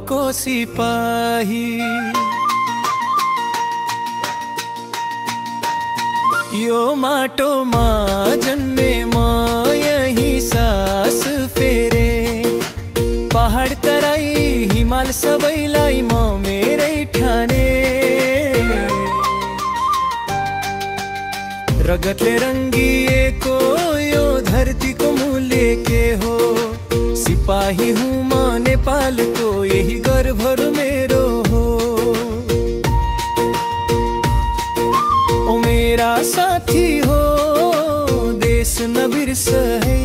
को सिपाही यो माटो मा जन्मे म यही सास फेरे पहाड तराई हिमाल सबैलाई म मेरै ठाने रगतले रंगिएको यो धरतीको मूल्य के हो सिपाही हूँ म नेपाल को यही गर्वहरू मेरो हो ओ मेरा साथी हो देश नबिर्स है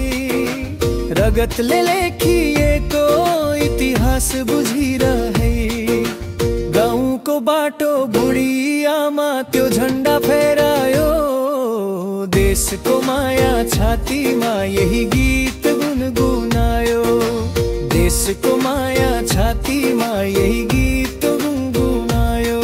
रगतले लेखिएको इतिहास बुझिरहे गाउँको बाटो बुढी आमा त्यो झण्डा फहरायो देशको माया छातीमा यही गीत गुनगुनायो देशको माया छातीमा यही गीत गुनगुनायो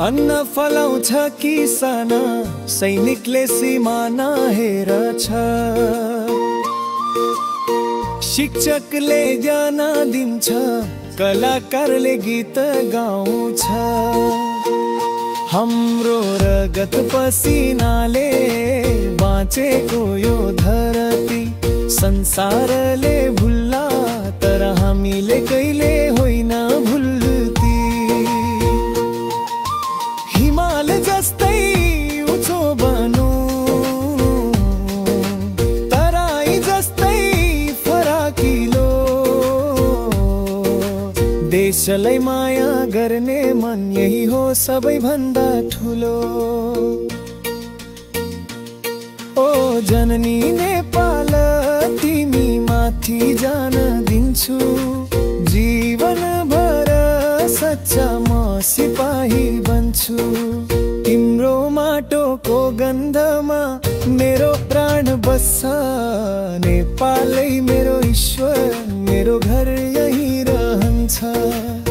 अन्न फलाउँछ किसान सैनिकले सिमाना हेर्छ शिक्षकले ज्ञान दिन्छ कलाकारले गीत गाउँछ हाम्रो रगत पसिनाले बाँचेको यो धरती संसारले भुल्ला तर हामीले कहिले होइन भुल्ती हिमाल जस्तै उँचो बनु तराई जस्तै फराकिलो देशलाई माया गर्ने मन यही हो सबैभन्दा ठुलो ओ जननी नेपाल तिमी माथि जान दिन्छु जीवनभर सच्चा म सिपाही बन्छु तिम्रो माटोको गन्धमा मेरो प्राण बस्छ नेपालै मेरो ईश्वर मेरो घर यही रहन्छ।